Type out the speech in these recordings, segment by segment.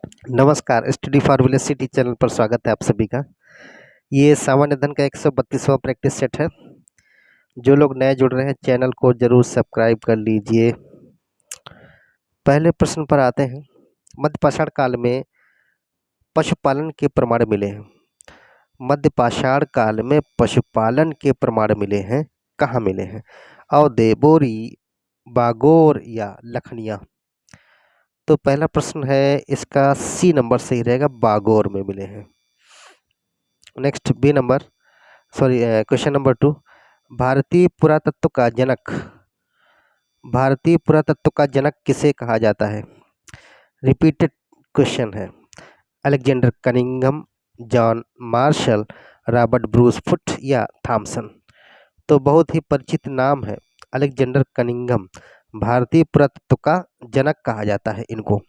नमस्कार, study for village city channel पर स्वागत है आप सभी का। ये सामान्य अध्ययन का 132वां प्रैक्टिस सेट है। जो लोग नए जुड़ रहे हैं चैनल को जरूर सब्सक्राइब कर लीजिए। पहले प्रश्न पर आते हैं। मध्यपाषाण काल में पशुपालन के प्रमाण मिले हैं। मध्यपाषाण काल में पशुपालन के प्रमाण मिले हैं, कहाँ मिले हैं? अवधे, बोरी, बागोर या लखनिया? तो पहला प्रश्न है, इसका सी नंबर सही रहेगा, बागोर में मिले हैं। Next B number, question number 2। भारतीय पुरातत्व का जनक भारतीय पुरातत्व का जनक किसे कहा जाता है? रिपीटेड क्वेश्चन है। Alexander Cunningham, John Marshall, Robert Bruce foot या थॉमसन? तो बहुत ही परिचित नाम है, अलेक्जेंडर कनिंघम। भारतीय पुरातत्व का जनक कहा जाता है इनको।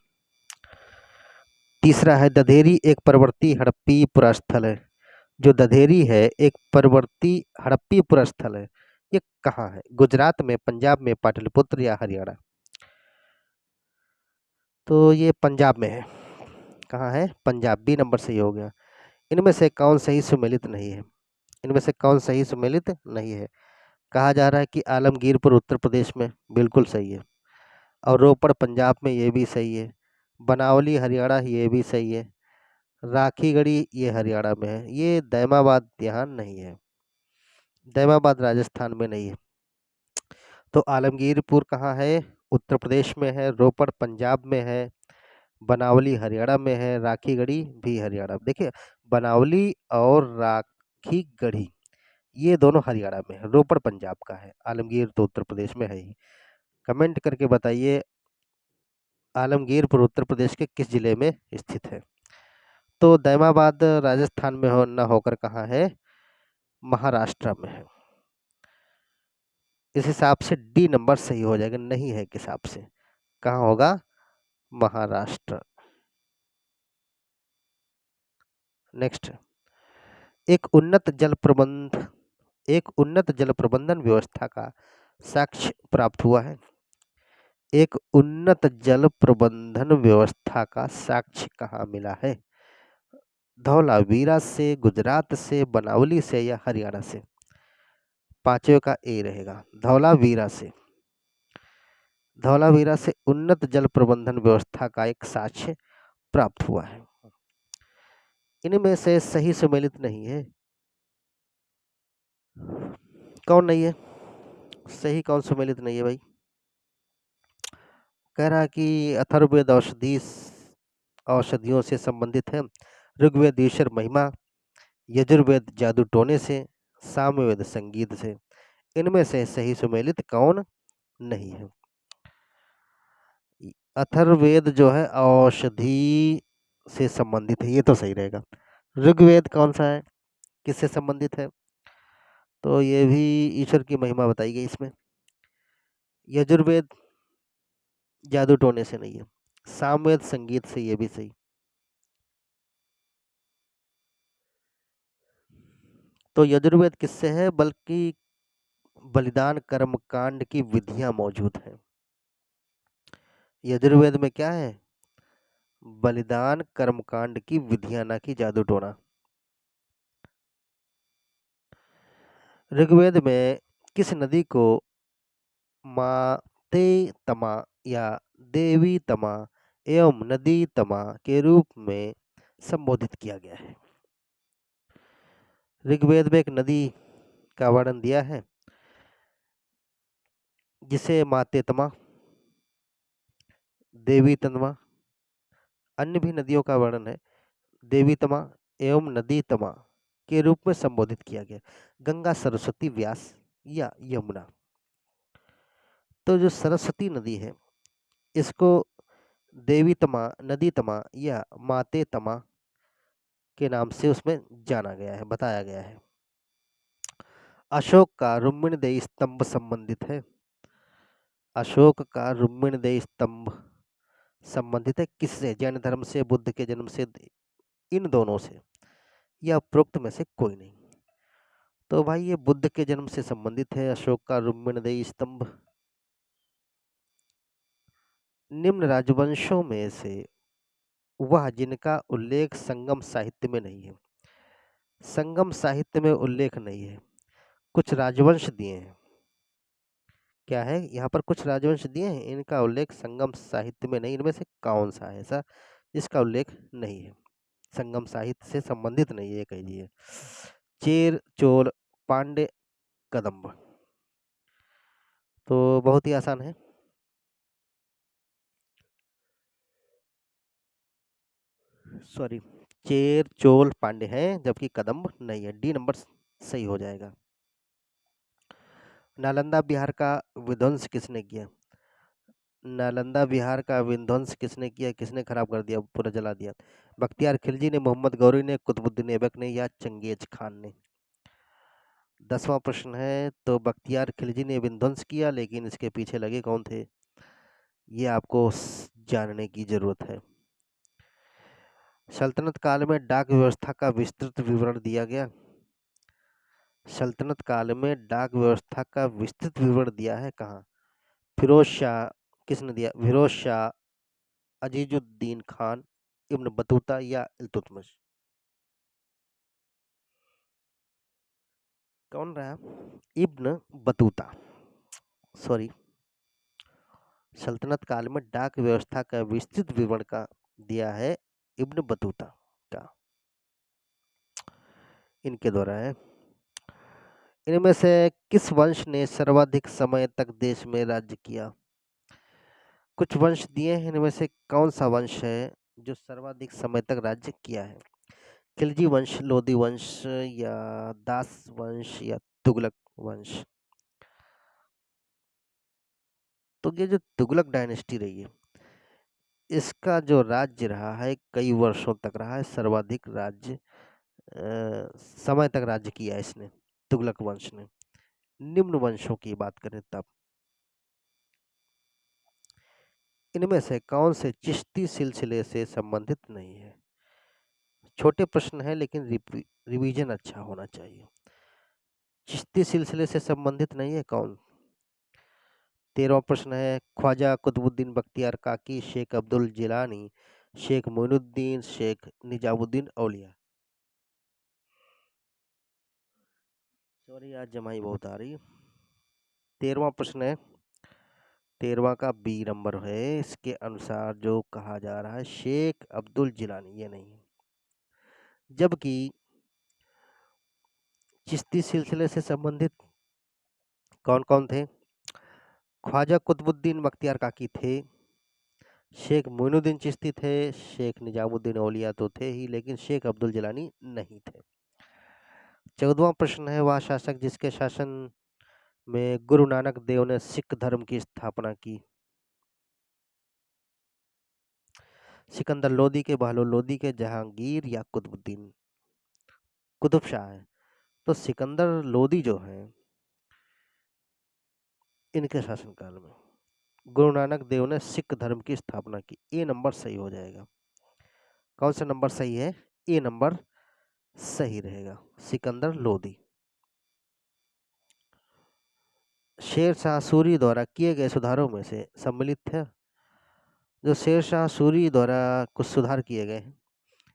तीसरा है, दधेरी एक परवर्ती हड़प्पी पुरास्थल है। जो दधेरी है एक परवर्ती हड़प्पी पुरास्थल है, ये कहाँ है? गुजरात में, पंजाब में, पाटलिपुत्र या हरियाणा? तो ये पंजाब में है। कहाँ है? पंजाब। बी नंबर सही हो गया। इनमें से कौन सही सुमेलित नहीं है? इनमें से कौन सही सुमेलित नहीं है? कहा जा रहा है कि आलमगीरपुर उत्तर प्रदेश में, बिल्कुल सही है। और रोपड़ पंजाब में, ये भी सही है। बनावली हरियाणा, ये भी सही है। राखीगढ़ी ये हरियाणा में है। ये दैमाबाद यहाँ नहीं है, दैमाबाद राजस्थान में नहीं है। तो आलमगीरपुर कहाँ है? उत्तर प्रदेश में है। रोपड़ पंजाब में है। बनावली हरियाणा में है। राखीगढ़ी भी हरियाणा में। देखिए, बनावली और राखीगढ़ी ये दोनों हरियाणा में है, रोपड़ पंजाब का है, आलमगीर तो उत्तर प्रदेश में है ही। कमेंट करके बताइए, आलमगीरपुर उत्तर प्रदेश के किस जिले में स्थित है? तो दैमाबाद राजस्थान में हो न होकर कहाँ है? महाराष्ट्र में है। इस हिसाब से डी नंबर सही हो जाएगा, नहीं है के हिसाब से। कहाँ होगा? महाराष्ट्र। नेक्स्ट, एक उन्नत जल प्रबंधन व्यवस्था का साक्ष्य प्राप्त हुआ है। एक उन्नत जल प्रबंधन व्यवस्था का साक्ष्य कहाँ मिला है? धौलावीरा से, गुजरात से, बनावली से या हरियाणा से? पांचों का ए रहेगा, धौलावीरा से। धौलावीरा से उन्नत जल प्रबंधन व्यवस्था का एक साक्ष्य प्राप्त हुआ है। इनमें से सही सम्मिलित नहीं है। कौन नहीं है? सही कौन सम्मिलित नहीं है भाई? कह रहा है कि अथर्ववेद औषधियों से संबंधित है। ऋग्वेद ईश्वर महिमा, यजुर्वेद जादू टोने से, सामवेद संगीत से। इनमें से सही सुमेलित कौन नहीं है? अथर्ववेद जो है औषधि से संबंधित है, ये तो सही रहेगा। ऋग्वेद कौन सा है, किससे संबंधित है? तो ये भी ईश्वर की महिमा बताई गई इसमें। यजुर्वेद जादू टोने से नहीं है। सामवेद संगीत से, ये भी सही। तो यजुर्वेद किससे है? बल्कि बलिदान कर्म कांड की विधियां मौजूद हैं। यजुर्वेद में क्या है? बलिदान कर्मकांड की विधियां, ना कि जादू टोना। ऋग्वेद में किस नदी को माते तमा या देवी तमा एवं नदी तमा के रूप में संबोधित किया गया है? ऋग्वेद में एक नदी का वर्णन दिया है जिसे माते तमा, देवी तमा, अन्य भी नदियों का वर्णन है, देवी तमा एवं नदी तमा के रूप में संबोधित किया गया। गंगा, सरस्वती, व्यास या यमुना? तो जो सरस्वती नदी है इसको देवी तमा, नदी तमा या माते तमा के नाम से उसमें जाना गया है, बताया गया है। अशोक का रुक्मिणीदेही स्तंभ संबंधित है। अशोक का रुक्मिणीदेही स्तंभ संबंधित है किससे? जैन धर्म से, बुद्ध के जन्म से, इन दोनों से, या उपरोक्त में से कोई नहीं? तो भाई ये बुद्ध के जन्म से संबंधित है अशोक का रुक्मिणीदेही स्तंभ। निम्न राजवंशों में से वह जिनका उल्लेख संगम साहित्य में नहीं है। संगम साहित्य में उल्लेख नहीं है। कुछ राजवंश दिए हैं। क्या है यहाँ पर? कुछ राजवंश दिए हैं, इनका उल्लेख संगम साहित्य में नहीं। इनमें से कौन सा है ऐसा जिसका उल्लेख नहीं है, संगम साहित्य से संबंधित नहीं है? ये कहिए। चेर, चोल, पांडे, कदम्ब। तो बहुत ही आसान है। सॉरी, चेर, चोल, पांडे हैं, जबकि कदम्ब नहीं है। डी नंबर सही हो जाएगा। नालंदा बिहार का विध्वंस किसने किया? नालंदा बिहार का विध्वंस किसने किया? किसने खराब कर दिया, पूरा जला दिया? बख्तियार खिलजी ने, मोहम्मद गौरी ने, कुतुबुद्दीन ऐबक ने, या चंगेज खान ने? 10वां प्रश्न है। तो बख्तियार खिलजी ने विध्वंस किया, लेकिन इसके पीछे लगे कौन थे, ये आपको जानने की जरूरत है। सल्तनत काल में डाक व्यवस्था का विस्तृत विवरण दिया गया। सल्तनत काल में डाक व्यवस्था का विस्तृत विवरण दिया है कहाँ? फिरोज शाह। किसने दिया? फिरोज शाह, अजीजुद्दीन खान, इब्न बतूता, या इल्तुतमिश? कौन रहा? Ibn Battuta. सॉरी, सल्तनत काल में डाक व्यवस्था का विस्तृत विवरण का दिया है इब्न बतूता का, इनके द्वारा है। इनमें से किस वंश ने सर्वाधिक समय तक देश में राज्य किया? कुछ वंश दिए हैं, इनमें से कौन सा वंश है जो सर्वाधिक समय तक राज्य किया है? खिलजी वंश, लोधी वंश, या दास वंश, या तुगलक वंश? तो ये जो तुगलक डायनेस्टी रही है, इसका जो राज्य रहा है कई वर्षों तक रहा है, सर्वाधिक राज्य समय तक राज्य किया है इसने, तुगलक वंश ने। निम्न वंशों की बात करें तब इनमें से कौन से चिश्ती सिलसिले से संबंधित नहीं है? छोटे प्रश्न है, लेकिन रिवीजन अच्छा होना चाहिए। चिश्ती सिलसिले से संबंधित नहीं है कौन? 13वां प्रश्न है। ख्वाजा कुतुबुद्दीन बख्तियार काकी, शेख अब्दुल जिलानी, शेख मोइनुद्दीन, शेख निजामुद्दीन औलिया? सॉरी, आज जमाई बहुत आ रही है। 13वां प्रश्न है। 13वां का बी नंबर है। इसके अनुसार जो कहा जा रहा है शेख अब्दुल जिलानी, ये नहीं है। जबकि चिश्ती सिलसिले से संबंधित कौन कौन थे? ख्वाजा कुतुबुद्दीन बख्तियार काकी थे, शेख मोइनुद्दीन चिश्ती थे, शेख निजामुद्दीन औलिया तो थे ही, लेकिन शेख अब्दुल जिलानी नहीं थे। 14वां प्रश्न है। वह शासक जिसके शासन में गुरु नानक देव ने सिख धर्म की स्थापना की? सिकंदर लोदी के, बहलोल लोदी के, जहांगीर, या कुतुबुद्दीन? कुतुब शाह है। तो सिकंदर लोदी जो है, इनके शासनकाल में गुरु नानक देव ने सिख धर्म की स्थापना की। ए नंबर सही हो जाएगा। कौन सा नंबर सही है? ए नंबर सही रहेगा, सिकंदर लोदी। शेर शाह सूरी द्वारा किए गए सुधारों में से सम्मिलित थे। जो शेर शाह सूरी द्वारा कुछ सुधार किए गए हैं,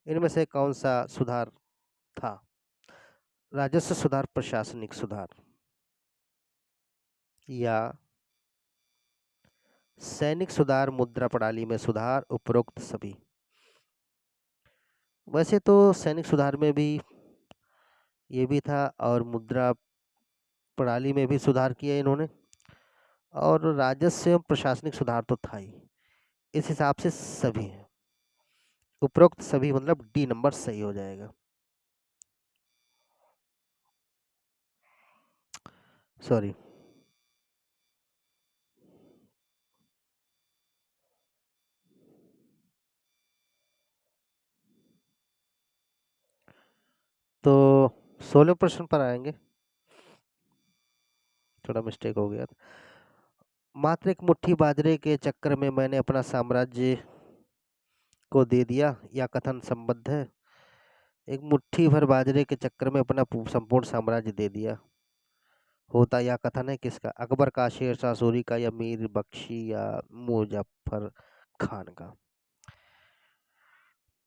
इनमें से कौन सा सुधार था? राजस्व सुधार, प्रशासनिक सुधार, या सैनिक सुधार, मुद्रा प्रणाली में सुधार, उपरोक्त सभी? वैसे तो सैनिक सुधार में भी ये भी था, और मुद्रा प्रणाली में भी सुधार किया इन्होंने, और राजस्व एवं प्रशासनिक सुधार तो था ही। इस हिसाब से सभी हैं, उपरोक्त सभी, मतलब डी नंबर सही हो जाएगा। सॉरी, तो 16 प्रश्न पर आएंगे। थोड़ा मिस्टेक हो गया। मात्र एक मुट्ठी बाजरे के चक्कर में मैंने अपना साम्राज्य को दे दिया, या कथन संबद्ध है? एक मुट्ठी भर बाजरे के चक्कर में अपना संपूर्ण साम्राज्य दे दिया होता, या कथन है किसका? अकबर का, शेर शाह सूरी का, या मीर बख्शी, या मुजफ्फर खान का?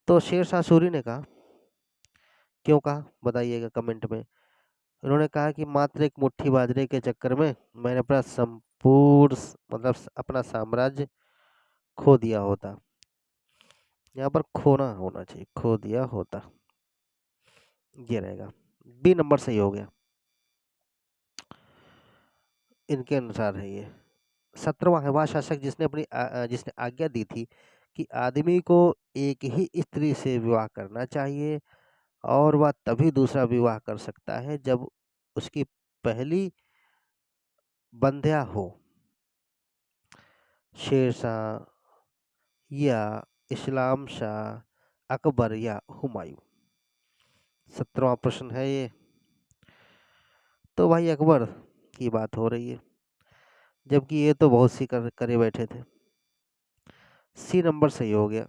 तो शेरशाह सूरी ने कहा, क्यों कहा बताइएगा कमेंट में। उन्होंने कहा कि मात्र एक मुट्ठी बाजरे के चक्कर में मैंने अपना संपूर्ण मतलब अपना साम्राज्य खो दिया होता। यहाँ पर खोना होना चाहिए, खो दिया होता, ये रहेगा। बी नंबर सही हो गया, इनके अनुसार है ये। 17वां है, वह शासक जिसने आज्ञा दी थी कि आदमी को एक ही स्त्री से विवाह करना चाहिए और वह तभी दूसरा विवाह कर सकता है जब उसकी पहली बंध्या हो। शेरशाह या इस्लाम शाह, अकबर या हुमायूं। 17वां प्रश्न है ये। तो भाई अकबर की बात हो रही है, जबकि ये तो बहुत सी करे बैठे थे। सी नंबर सही हो गया।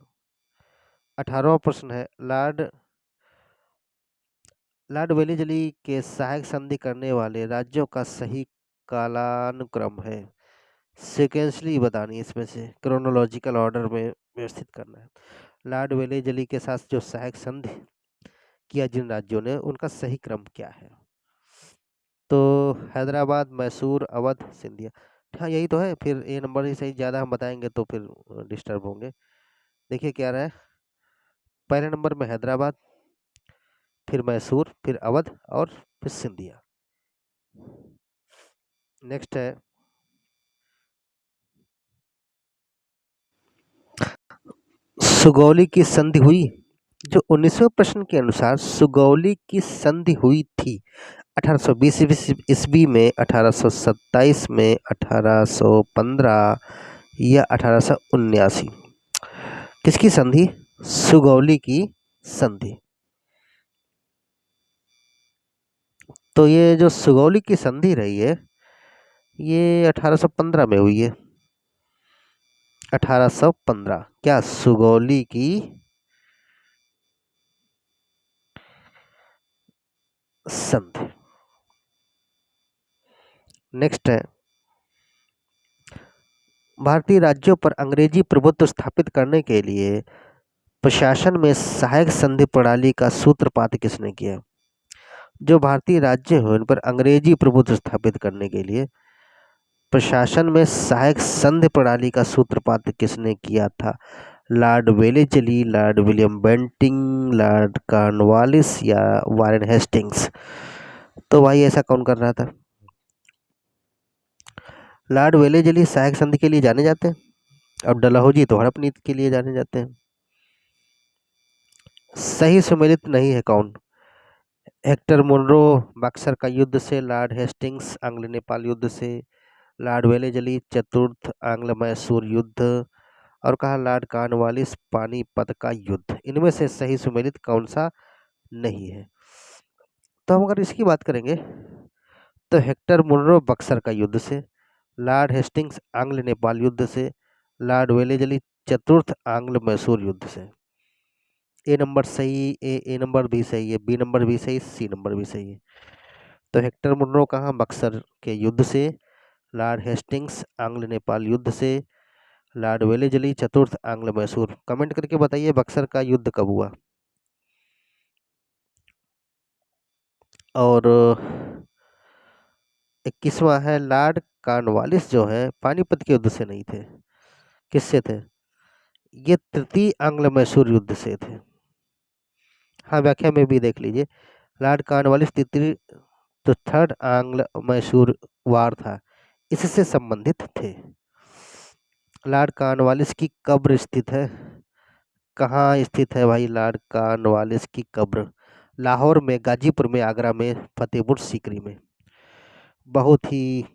18वां प्रश्न है, लॉर्ड वेलेस्ली के सहायक संधि करने वाले राज्यों का सही कालानुक्रम है। सीक्वेंशली बतानी है, इसमें से क्रोनोलॉजिकल ऑर्डर में व्यवस्थित करना है। लॉर्ड वेलेस्ली के साथ जो सहायक संधि किया जिन राज्यों ने, उनका सही क्रम क्या है। तो हैदराबाद, मैसूर, अवध, सिंधिया। हाँ यही तो है, फिर ए नंबर ही सही। ज़्यादा हम बताएंगे तो फिर डिस्टर्ब होंगे। देखिए क्या रहा है, पहले नंबर में हैदराबाद, फिर मैसूर, फिर अवध और फिर सिंधिया। नेक्स्ट है, सुगौली की संधि हुई। जो 19वें प्रश्न के अनुसार सुगौली की संधि हुई थी 1820 ईस्वी में, 1827 में, 1815 या 1879। किसकी संधि? सुगौली की संधि। तो ये जो सुगौली की संधि रही है ये 1815 में हुई है। 1815 क्या सुगौली की संधि। नेक्स्ट है, भारतीय राज्यों पर अंग्रेजी प्रभुत्व स्थापित करने के लिए प्रशासन में सहायक संधि प्रणाली का सूत्रपात किसने किया? जो भारतीय राज्य हैं उन पर अंग्रेजी प्रभुत्व स्थापित करने के लिए प्रशासन में सहायक संधि प्रणाली का सूत्रपात किसने किया था? Lord Wellesley, Lord William Bentinck, Lord Cornwallis या वारेन हेस्टिंग्स। तो भाई ऐसा कौन कर रहा था? लॉर्ड वेलेस्ली सहायक संधि के लिए जाने जाते हैं और डलहौजी तो हड़प नीति के लिए जाने जाते हैं। सही सुमेलित नहीं है कौन? हेक्टर मुनरो बक्सर का युद्ध से, लॉर्ड हेस्टिंग्स आंग्ल नेपाल युद्ध से, लॉर्ड वेलेस्ली चतुर्थ आंग्ल मैसूर युद्ध, और कहा लॉर्ड कॉर्नवालिस पानीपत का युद्ध। इनमें से सही सुमेलित कौन सा नहीं है? तो हम अगर इसकी बात करेंगे तो हेक्टर मुनरो बक्सर का युद्ध से, लॉर्ड हेस्टिंग्स आंग्ल नेपाल युद्ध से, लॉर्ड वेलेस्ली चतुर्थ आंग्ल मैसूर युद्ध से। ए नंबर सही, ए नंबर भी सही है, बी नंबर भी सही, सी नंबर भी सही है। तो हेक्टर मुनरो कहाँ? बक्सर के युद्ध से, लॉर्ड हेस्टिंग्स आंग्ल नेपाल युद्ध से, लॉर्ड वेलेस्ली चतुर्थ आंग्ल मैसूर। कमेंट करके बताइए बक्सर का युद्ध कब हुआ। और 21वां है, लॉर्ड कॉर्नवालिस जो है पानीपत के युद्ध से नहीं थे, किससे थे? ये तृतीय आंग्ल मैसूर युद्ध से थे। हाँ व्याख्या में भी देख लीजिए, लॉर्ड कॉर्नवालिस तृतीय तो थर्ड आंग्ल मैसूर वार था, इससे संबंधित थे। लॉर्ड कॉर्नवालिस की कब्र स्थित है, कहाँ स्थित है भाई लॉर्ड कॉर्नवालिस की कब्र? लाहौर में, गाजीपुर में, आगरा में, फतेहपुर सीकरी में। बहुत ही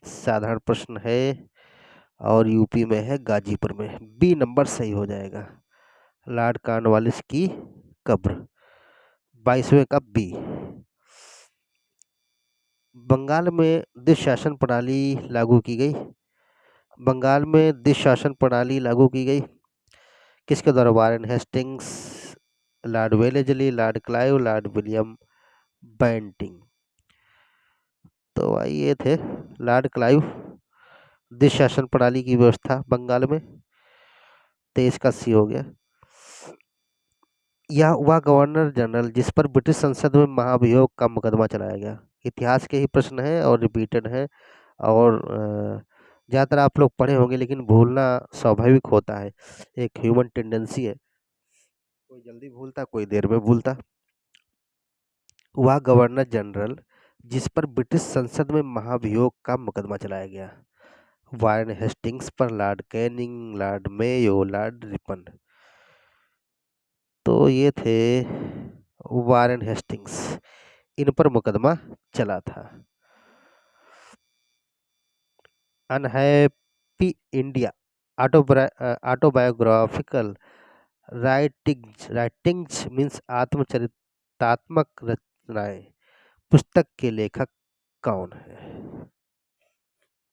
साधारण प्रश्न है और यूपी में है, गाजीपुर में। बी नंबर सही हो जाएगा, लॉर्ड कॉर्नवालिस की कब्र। 22वें का बी। बंगाल में द्विज शासन प्रणाली लागू की गई। बंगाल में द्विज शासन प्रणाली लागू की गई किसके द्वारा? Warren Hastings, Lord Wellesley, Lord Clive, Lord William Bentinck. तो भाई ये थे लॉर्ड क्लाइव, द्विज शासन प्रणाली की व्यवस्था बंगाल में। 23 का सी हो गया। यह वह गवर्नर जनरल जिस पर ब्रिटिश संसद में महाभियोग का मुकदमा चलाया गया। इतिहास के ही प्रश्न हैं और रिपीटेड हैं और ज़्यादातर आप लोग पढ़े होंगे, लेकिन भूलना स्वाभाविक होता है, एक ह्यूमन टेंडेंसी है, कोई जल्दी भूलता कोई देर में भूलता। वह गवर्नर जनरल जिस पर ब्रिटिश संसद में महाभियोग का मुकदमा चलाया गया। वारेन हेस्टिंग्स पर Lord Canning, Lord Mayo, Lord Ripon. तो ये थे वारेन हेस्टिंग्स, इन पर मुकदमा चला था। Unhappy India autobiographical writings means आत्मचरितात्मक रचनाएं, पुस्तक के लेखक कौन है?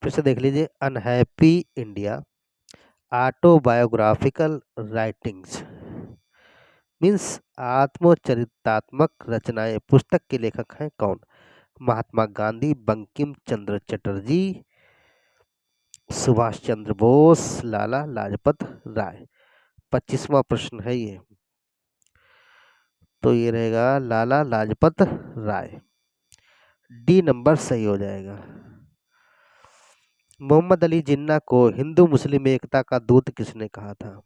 फिर से देख लीजिए, unhappy India autobiographical writings means आत्मचरितात्मक रचनाएं, पुस्तक के लेखक हैं कौन? महात्मा गांधी, बंकिम चंद्र चटर्जी, सुभाष चंद्र बोस, लाला लाजपत राय। 25वां प्रश्न है ये, तो ये रहेगा लाला लाजपत राय। डी नंबर सही हो जाएगा। मोहम्मद अली जिन्ना को हिंदू मुस्लिम एकता का दूत किसने कहा था?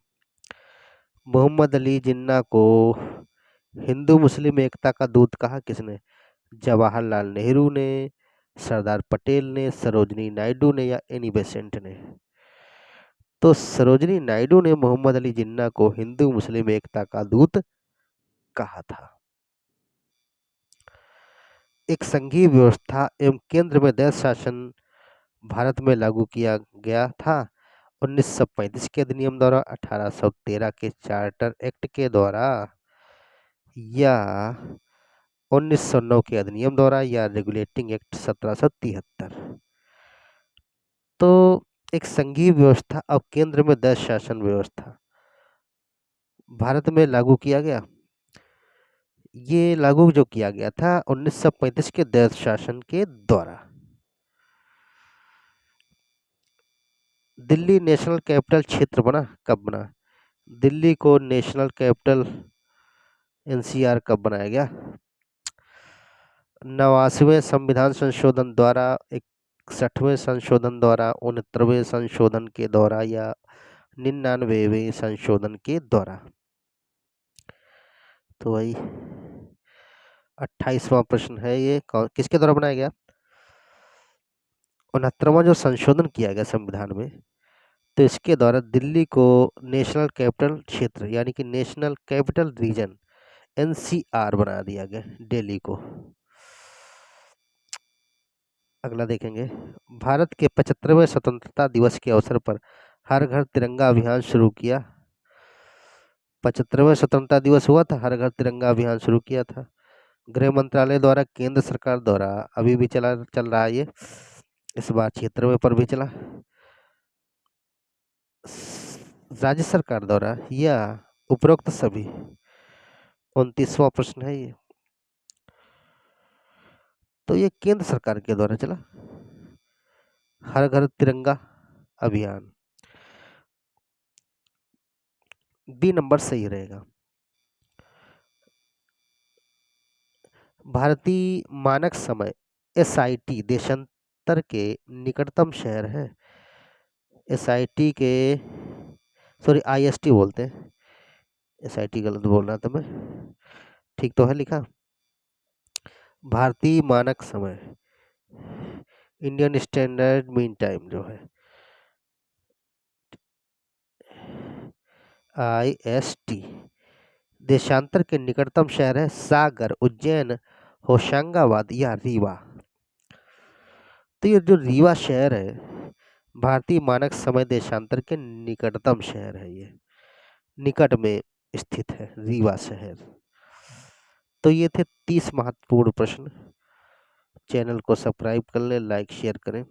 मोहम्मद अली जिन्ना को हिंदू मुस्लिम एकता का दूत कहा किसने? जवाहरलाल नेहरू ने, सरदार पटेल ने, सरोजनी नायडू ने या एनी बेसेंट ने? तो सरोजनी नायडू ने मोहम्मद अली जिन्ना को हिंदू मुस्लिम एकता का दूत कहा था। एक संघीय व्यवस्था एवं केंद्र में देश शासन भारत में लागू किया गया था 1935 के अधिनियम द्वारा, 1813 के चार्टर एक्ट के द्वारा या 1909 के अधिनियम द्वारा या रेगुलेटिंग एक्ट 1773। तो एक संघीय व्यवस्था और केंद्र में देश शासन व्यवस्था भारत में लागू किया गया, ये लागू जो किया गया था 1935 के देश शासन के द्वारा। दिल्ली नेशनल कैपिटल क्षेत्र बना कब बना? दिल्ली को नेशनल कैपिटल एनसीआर कब बनाया गया? 89वें संविधान संशोधन द्वारा, 61वें संशोधन द्वारा, 69वें संशोधन के द्वारा या 99वें संशोधन के द्वारा? तो वही 28वां प्रश्न है ये, किसके द्वारा बनाया गया? 69वां जो संशोधन किया गया संविधान में, तो इसके द्वारा दिल्ली को नेशनल कैपिटल क्षेत्र यानी कि नेशनल कैपिटल रीजन एनसीआर बना दिया गया दिल्ली को। अगला देखेंगे, भारत के 75वें स्वतंत्रता दिवस के अवसर पर हर घर तिरंगा अभियान शुरू किया। 75वें स्वतंत्रता दिवस हुआ था, हर घर तिरंगा अभियान शुरू किया था। गृह मंत्रालय द्वारा, केंद्र सरकार द्वारा, अभी भी चल रहा है ये, इस बार 76वें पर भी चला, राज्य सरकार द्वारा या उपरोक्त सभी? 29वां प्रश्न है ये, तो ये केंद्र सरकार के द्वारा चला हर घर तिरंगा अभियान। बी नंबर सही रहेगा। भारतीय मानक समय एसआईटी देशांतर के निकटतम शहर है। एसआईटी के सॉरी आईएसटी बोलते हैं, एसआईटी गलत बोल रहा था मैं, ठीक तो है लिखा? भारतीय मानक समय इंडियन स्टैंडर्ड मीन टाइम जो है आईएसटी, देशांतर के निकटतम शहर है सागर, उज्जैन, होशंगाबाद या रीवा। तो ये जो रीवा शहर है भारतीय मानक समय देशांतर के निकटतम शहर है, ये निकट में स्थित है रीवा शहर। तो ये थे 30 महत्वपूर्ण प्रश्न। चैनल को सब्सक्राइब कर लें, लाइक शेयर करें।